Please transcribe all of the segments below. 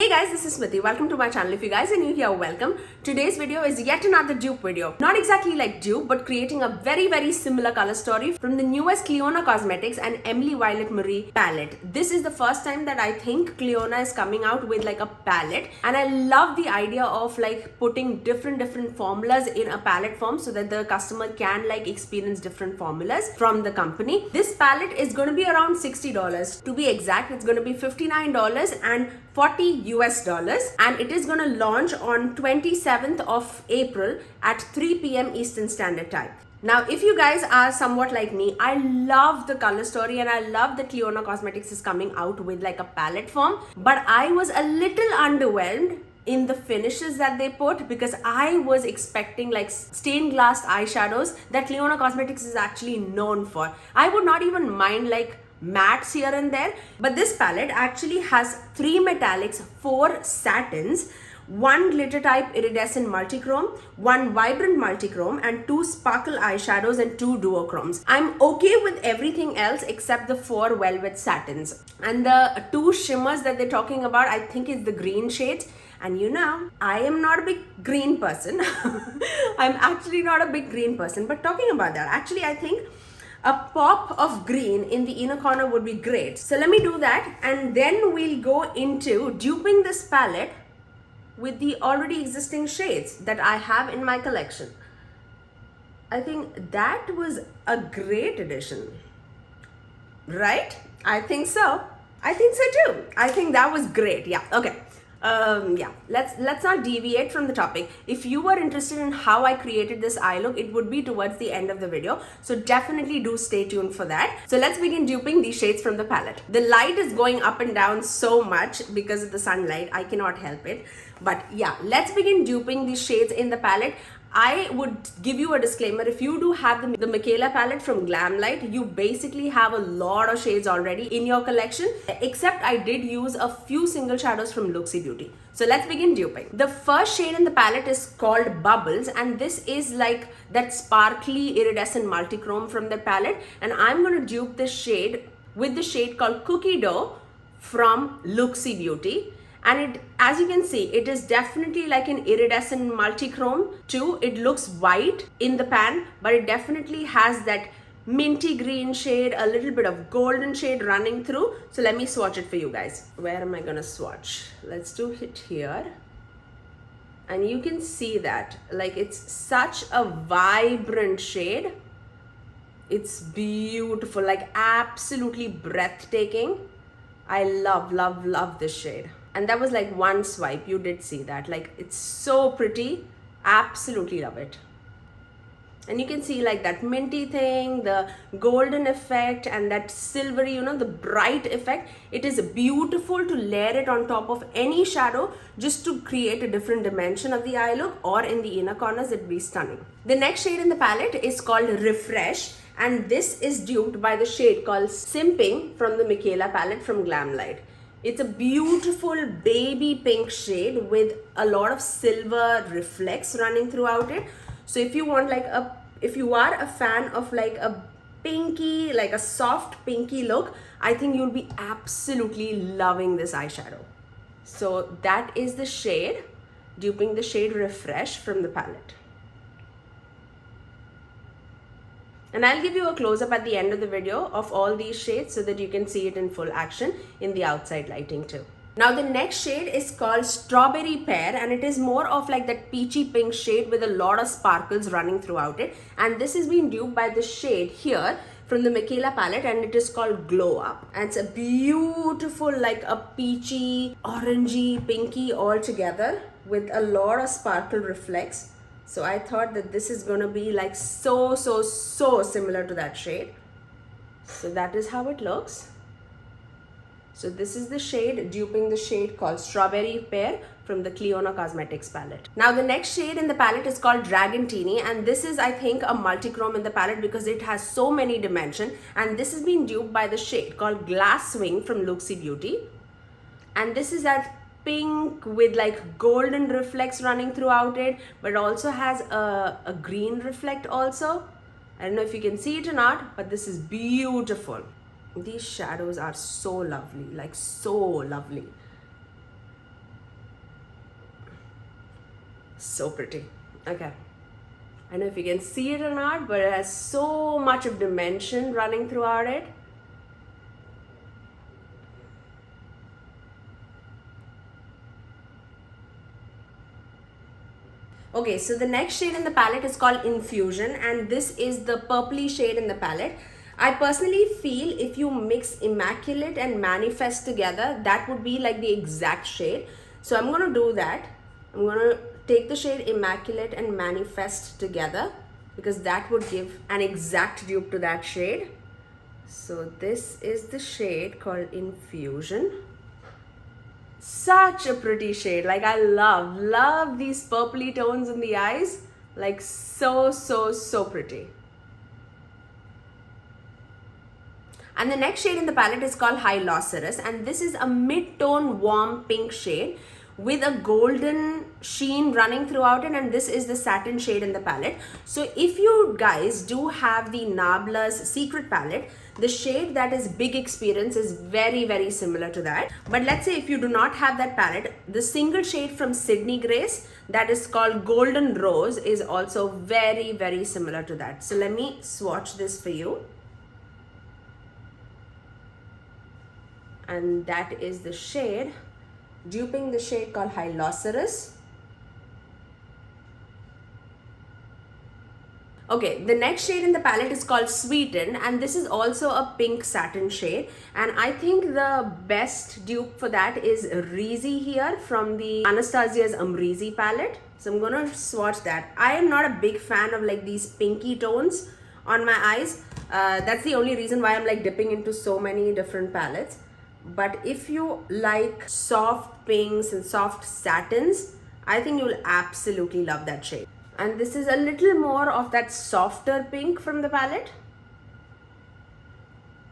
Hey guys, this is Smithy. Welcome to my channel. If you guys are new here, welcome. Today's video is yet another dupe video. Not exactly like dupe, but creating a very similar color story from the newest Clionadh Cosmetics and Emily Violet Marie palette. This is the first time that I think Clionadh is coming out with like a palette, and I love the idea of like putting different formulas in a palette form so that the customer can like experience different formulas from the company. This palette is going to be around $60. To be exact, it's going to be $59 and $40 US, and it is going to launch on 27th of April at 3 p.m. Eastern Standard Time. Now, if you guys are somewhat like me, I love the color story and I love that Clionadh Cosmetics is coming out with like a palette form, but I was a little underwhelmed in the finishes that they put because I was expecting like stained glass eyeshadows that Clionadh Cosmetics is actually known for. I would not even mind like mattes here and there, but this palette actually has 3 metallics, 4 satins, 1 glitter type iridescent multichrome, 1 vibrant multichrome, and 2 sparkle eyeshadows and 2 duochromes. I'm okay with everything else except the 4 velvet satins. And the 2 shimmers that they're talking about, I think is the green shades. And you know, I am not a big green person. I'm actually not a big green person, but talking about that, actually I think a pop of green in the inner corner would be great. So let me do that, and then we'll go into duping this palette with the already existing shades that I have in my collection. I think that was a great addition, right? I think so. I think so too. I think that was great. Yeah, okay. Let's not deviate from the topic. If you were interested in how I created this eye look, it would be towards the end of the video, so definitely do stay tuned for that. So let's begin duping these shades from the palette. The light is going up and down so much because of the sunlight, I cannot help it. But yeah, let's begin duping these shades in the palette. I would give you a disclaimer, if you do have the Michaela palette from Glamlight, you basically have a lot of shades already in your collection, except I did use a few single shadows from Luxie Beauty. So let's begin duping. The first shade in the palette is called Bubbles, and this is like that sparkly iridescent multichrome from the palette, and I'm going to dupe this shade with the shade called Cookie Dough from Luxie Beauty. And it, as you can see, it is definitely like an iridescent multichrome too. It looks white in the pan, but it definitely has that minty green shade, a little bit of golden shade running through. So let me swatch it for you guys. Where am I gonna swatch? Let's do it here. And you can see that like it's such a vibrant shade. It's beautiful, like absolutely breathtaking. I love this shade. And that was like one swipe, you did see that, like it's so pretty, absolutely love it. And you can see like that minty thing, the golden effect, and that silvery, you know, the bright effect. It is beautiful to layer it on top of any shadow just to create a different dimension of the eye look, or in the inner corners it'd be stunning. The next shade in the palette is called Refresh, and this is duped by the shade called Simping from the Michaela palette from Glamlight. It's a beautiful baby pink shade with a lot of silver reflex running throughout it. So if you want like if you are a fan of like a pinky, like a soft pinky look, I think you'll be absolutely loving this eyeshadow. So that is the shade, duping the shade Refresh from the palette. And I'll give you a close-up at the end of the video of all these shades so that you can see it in full action in the outside lighting too. Now the next shade is called Strawberry Pear, and it is more of like that peachy pink shade with a lot of sparkles running throughout it. And this is being duped by the shade here from the Michaela palette, and it is called Glow Up. And it's a beautiful like a peachy, orangey, pinky all together with a lot of sparkle reflex. So I thought that this is going to be like so similar to that shade. So that is how it looks. So this is the shade, duping the shade called Strawberry Pear from the Clionadh Cosmetics palette. Now the next shade in the palette is called Dragon, and this is I think a multichrome in the palette because it has so many dimensions. And this is being duped by the shade called Glass Swing from Luxie Beauty. And this is that pink with like golden reflex running throughout it, but also has a green reflect also. I don't know if you can see it or not, but this is beautiful. These shadows are so lovely, like so lovely. So pretty. Okay. I don't know if you can see it or not, but it has so much of dimension running throughout it. Okay, so the next shade in the palette is called Infusion, and this is the purpley shade in the palette. I personally feel if you mix Immaculate and Manifest together, that would be like the exact shade. So I'm going to do that. I'm going to take the shade Immaculate and Manifest together because that would give an exact dupe to that shade. So this is the shade called Infusion. Such a pretty shade. Like, I love these purpley tones in the eyes. Like, so pretty. And the next shade in the palette is called Hylocerus, and this is a mid-tone warm pink shade with a golden sheen running throughout it, and this is the satin shade in the palette. So if you guys do have the Nabla's secret palette, the shade that is Big Experience is very similar to that. But let's say if you do not have that palette, the single shade from Sydney Grace that is called Golden Rose is also very similar to that. So let me swatch this for you. And that is the shade, duping the shade called Hylocerus. Okay, the next shade in the palette is called Sweeten, and this is also a pink satin shade. And I think the best dupe for that is Reezy here from the Anastasia's Amrezy palette. So I'm gonna swatch that. I am not a big fan of like these pinky tones on my eyes. That's the only reason why I'm like dipping into so many different palettes. But if you like soft pinks and soft satins, I think you'll absolutely love that shade. And this is a little more of that softer pink from the palette.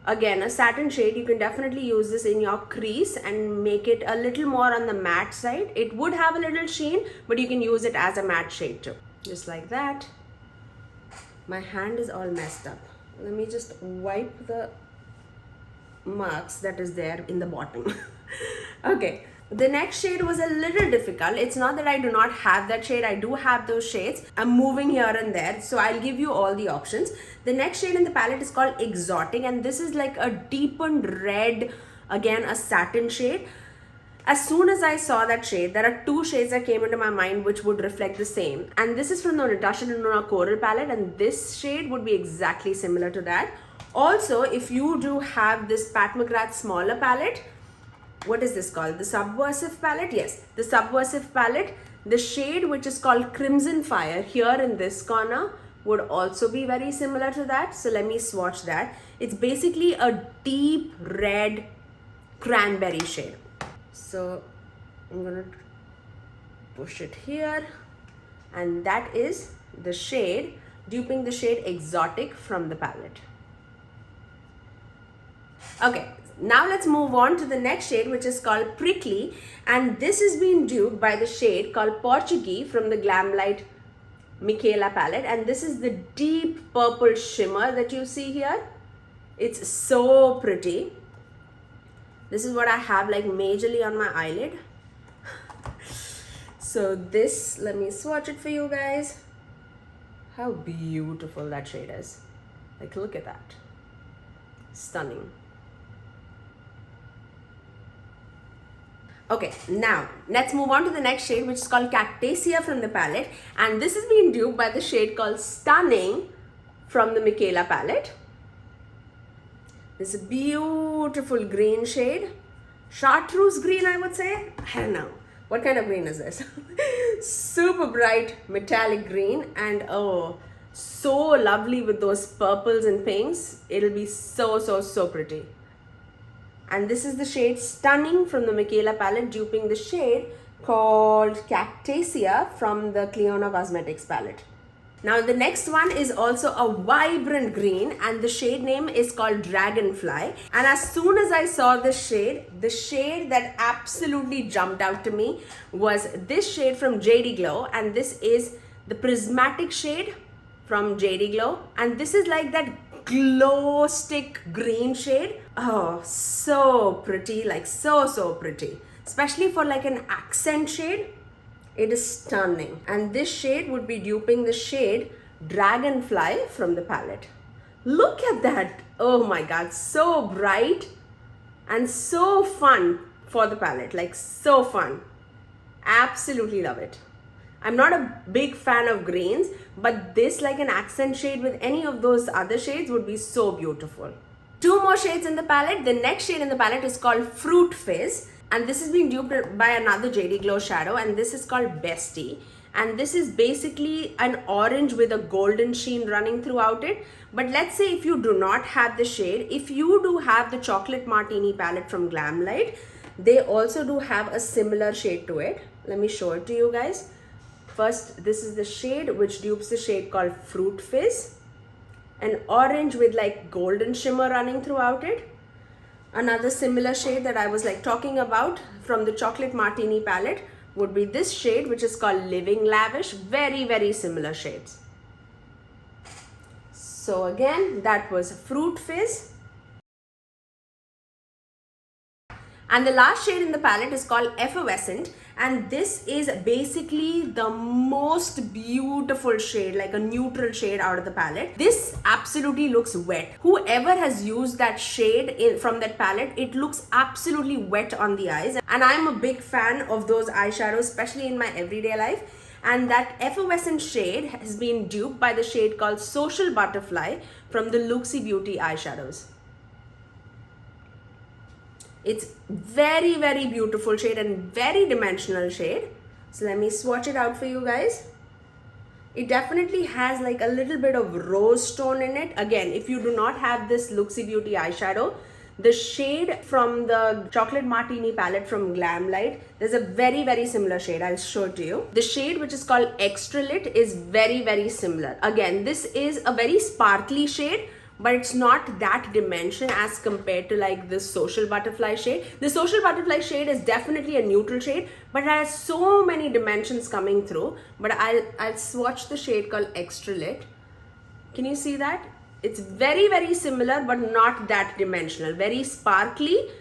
Again, a satin shade. You can definitely use this in your crease and make it a little more on the matte side. It would have a little sheen, but you can use it as a matte shade too. Just like that. My hand is all messed up. Let me just wipe the marks that is there in the bottom. Okay, the next shade was a little difficult. It's not that I do not have that shade. I do have those shades. I'm moving here and there, so I'll give you all the options. The next shade in the palette is called Exotic, and this is like a deepened red, again a satin shade. As soon as I saw that shade, there are two shades that came into my mind which would reflect the same, and this is from the Natasha Denona Coral palette, and this shade would be exactly similar to that. Also, if you do have this Pat McGrath smaller palette, what is this called? The Subversive palette? Yes, the Subversive palette. The shade which is called Crimson Fire here in this corner would also be very similar to that. So let me swatch that. It's basically a deep red cranberry shade. So I'm going to push it here, and that is the shade, duping the shade Exotic from the palette. Okay, now let's move on to the next shade, which is called Prickly, and this is being duped by the shade called Portuguese from the Glamlight Michaela palette, and this is the deep purple shimmer that you see here. It's so pretty. This is what I have like majorly on my eyelid. So this, let me swatch it for you guys. How beautiful that shade is. Like, look at that. Stunning. Okay, now let's move on to the next shade, which is called Cactaceae from the palette, and this is being duped by the shade called Stunning from the Michaela palette. This is a beautiful green shade, chartreuse green, I would say. I don't know what kind of green is this. Super bright metallic green, and oh, so lovely with those purples and pinks. It'll be so pretty. And this is the shade Stunning from the Michaela palette, duping the shade called Cactaceae from the Clionadh Cosmetics palette. Now the next one is also a vibrant green, and the shade name is called Dragonfly. And as soon as I saw this shade, the shade that absolutely jumped out to me was this shade from JD Glow, and this is the prismatic shade from JD Glow, and this is like that glow stick green shade. Oh, so pretty, like so pretty, especially for like an accent shade. It is stunning. And this shade would be duping the shade Dragonfly from the palette. Look at that. Oh my god, so bright and so fun for the palette. Like, so fun. Absolutely love it. I'm not a big fan of greens, but this, like an accent shade with any of those other shades, would be so beautiful. Two more shades in the palette. The next shade in the palette is called Fruit Fizz, and this is being duped by another JD Glow shadow, and this is called Bestie. And this is basically an orange with a golden sheen running throughout it. But let's say if you do not have the shade, if you do have the Chocolate Martini palette from Glamlight, they also do have a similar shade to it. Let me show it to you guys. First, this is the shade which dupes the shade called Fruit Fizz. An orange with like golden shimmer running throughout it. Another similar shade that I was like talking about from the Chocolate Martini palette would be this shade, which is called Living Lavish. Very, very similar shades. So again, that was Fruit Fizz. And the last shade in the palette is called Effervescent, and this is basically the most beautiful shade, like a neutral shade out of the palette. This absolutely looks wet. Whoever has used that shade from that palette, it looks absolutely wet on the eyes, and I'm a big fan of those eyeshadows, especially in my everyday life. And that Effervescent shade has been duped by the shade called Social Butterfly from the Luxie Beauty eyeshadows. It's very, very beautiful shade and very dimensional shade. So let me swatch it out for you guys. It definitely has like a little bit of rose tone in it. Again, if you do not have this Luxie Beauty eyeshadow, the shade from the Chocolate Martini palette from Glamlight, there's a very, very similar shade. I'll show it to you. The shade which is called Extra Lit is very, very similar. Again, this is a very sparkly shade, but it's not that dimension as compared to like this Social Butterfly shade. The Social Butterfly shade is definitely a neutral shade, but it has so many dimensions coming through. But I'll swatch the shade called Extra Lit. Can you see that? It's very, very similar, but not that dimensional. Very sparkly,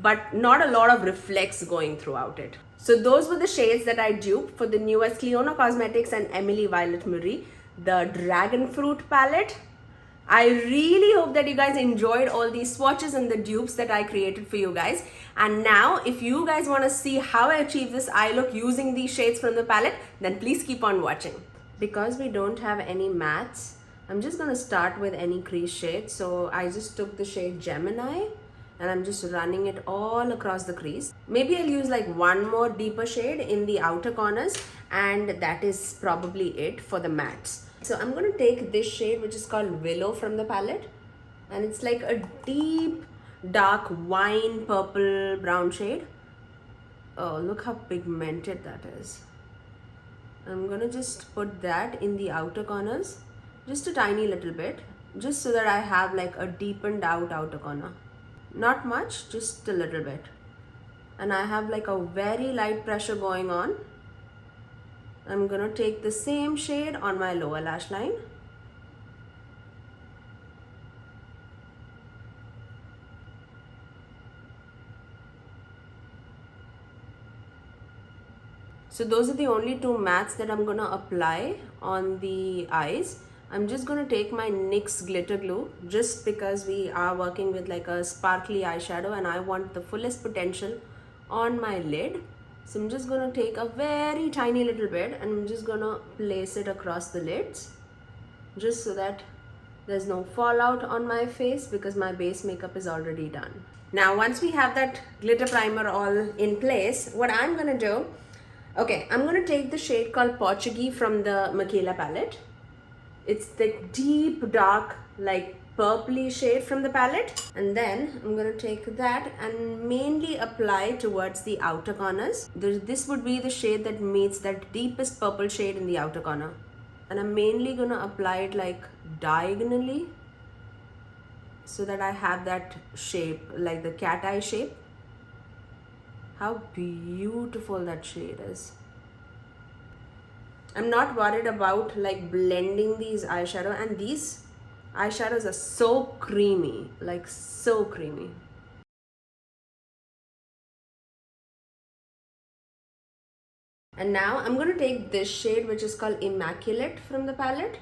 but not a lot of reflex going throughout it. So those were the shades that I duped for the newest Clionadh Cosmetics and Emily Violet Marie, the Dragon Fruit palette. I really hope that you guys enjoyed all these swatches and the dupes that I created for you guys. And now, if you guys want to see how I achieve this eye look using these shades from the palette, then please keep on watching. Because we don't have any mattes, I'm just going to start with any crease shade. So I just took the shade Gemini and I'm just running it all across the crease. Maybe I'll use like one more deeper shade in the outer corners, and that is probably it for the mattes. So I'm going to take this shade which is called Willow from the palette, and it's like a deep dark wine purple brown shade. Oh, look how pigmented that is. I'm going to just put that in the outer corners, just a tiny little bit, just so that I have like a deepened out outer corner. Not much, just a little bit. And I have like a very light pressure going on. I'm going to take the same shade on my lower lash line. So those are the only two mattes that I'm going to apply on the eyes. I'm just going to take my NYX glitter glue, just because we are working with like a sparkly eyeshadow and I want the fullest potential on my lid. So I'm just going to take a very tiny little bit and I'm just going to place it across the lids, just so that there's no fallout on my face, because my base makeup is already done. Now once we have that glitter primer all in place, what I'm going to do, okay, I'm going to take the shade called Portuguese from the Michaela palette. It's the deep dark like purpley shade from the palette, and then I'm going to take that and mainly apply towards the outer corners. This would be the shade that meets that deepest purple shade in the outer corner, and I'm mainly going to apply it like diagonally so that I have that shape, like the cat eye shape. How beautiful that shade is. I'm not worried about like blending these eyeshadow, and these eyeshadows are so creamy, like so creamy. And now I'm going to take this shade, which is called Immaculate, from the palette.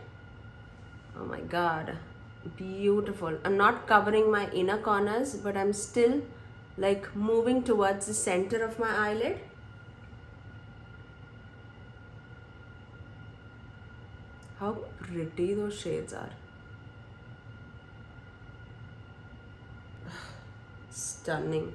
Oh my god, beautiful. I'm not covering my inner corners, but I'm still like moving towards the center of my eyelid. How pretty those shades are. Stunning.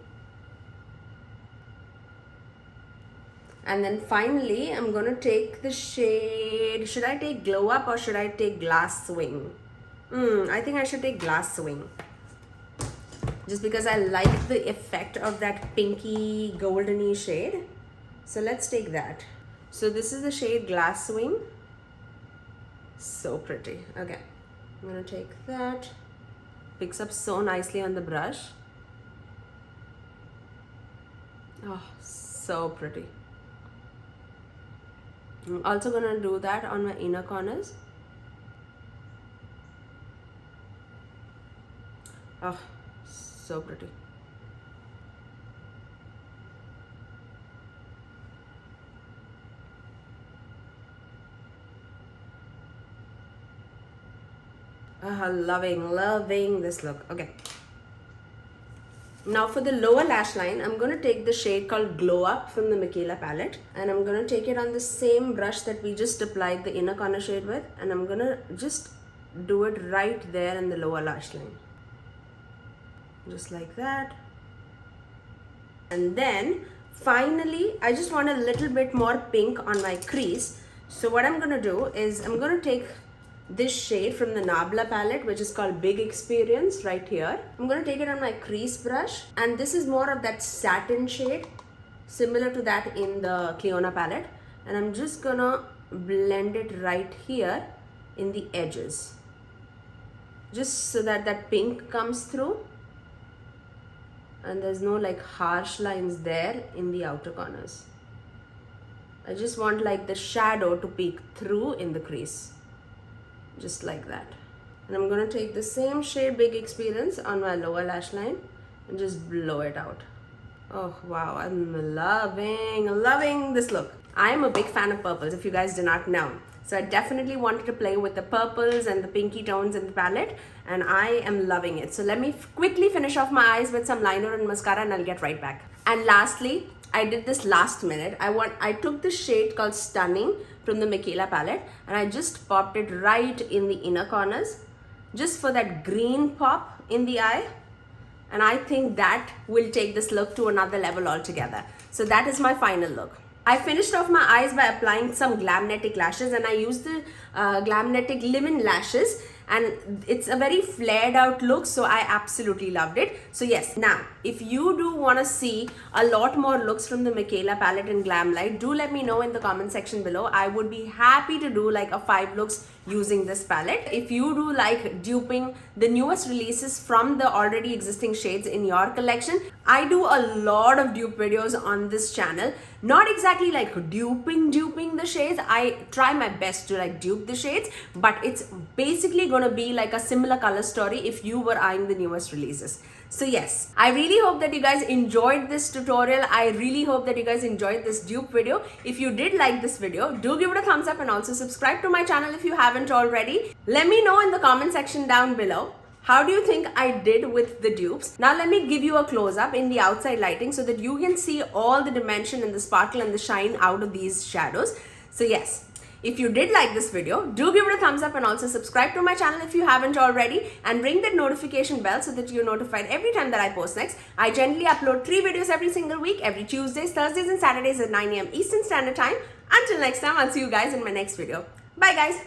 And then finally, I'm going to take the shade, should I take Glow Up or should I take Glass Swing? I think I should take Glass Swing. Just because I like the effect of that pinky goldeny shade. So let's take that. So this is the shade Glass Swing. So pretty. Okay, I'm going to take that. Picks up so nicely on the brush. Oh, so pretty. I'm also going to do that on my inner corners. Oh, so pretty. Loving this look. Okay. Now for the lower lash line, I'm going to take the shade called Glow Up from the Michaela palette. And I'm going to take it on the same brush that we just applied the inner corner shade with. And I'm going to just do it right there in the lower lash line. Just like that. And then finally, I just want a little bit more pink on my crease. So what I'm going to do is I'm going to take this shade from the Nabla palette, which is called Big Experience, right here. I'm going to take it on my crease brush, and this is more of that satin shade, similar to that in the Clionadh palette. And I'm just gonna blend it right here in the edges, just so that that pink comes through and there's no like harsh lines there in the outer corners. I just want like the shadow to peek through in the crease. Just like that. And I'm going to take the same shade Big Experience on my lower lash line and just blow it out. Oh wow, I'm loving this look. I'm a big fan of purples, if you guys do not know. So I definitely wanted to play with the purples and the pinky tones in the palette, and I am loving it. So let me quickly finish off my eyes with some liner and mascara, and I'll get right back. And lastly, I did this last minute. I took this shade called Stunning from the Michaela palette, and I just popped it right in the inner corners, just for that green pop in the eye. And I think that will take this look to another level altogether. So that is my final look. I finished off my eyes by applying some Glamnetic lashes, and I used the Glamnetic Lemon lashes, and it's a very flared out look, so I absolutely loved it. So yes, now if you do want to see a lot more looks from the Michaela palette in Glamlight, do let me know in the comment section below. I would be happy to do like a 5 looks using this palette. If you do like duping the newest releases from the already existing shades in your collection, I do a lot of dupe videos on this channel. Not exactly like duping the shades. I try my best to like dupe the shades, but it's basically gonna be like a similar color story if you were eyeing the newest releases. So yes, I really hope that you guys enjoyed this tutorial. I really hope that you guys enjoyed this dupe video. If you did like this video, do give it a thumbs up and also subscribe to my channel if you haven't already. Let me know in the comment section down below, how do you think I did with the dupes? Now let me give you a close-up in the outside lighting so that you can see all the dimension and the sparkle and the shine out of these shadows. So yes, if you did like this video, do give it a thumbs up and also subscribe to my channel if you haven't already, and ring that notification bell so that you're notified every time that I post next. I generally upload 3 videos every single week, every Tuesdays, Thursdays and Saturdays at 9 AM Eastern Standard Time. Until next time, I'll see you guys in my next video. Bye guys.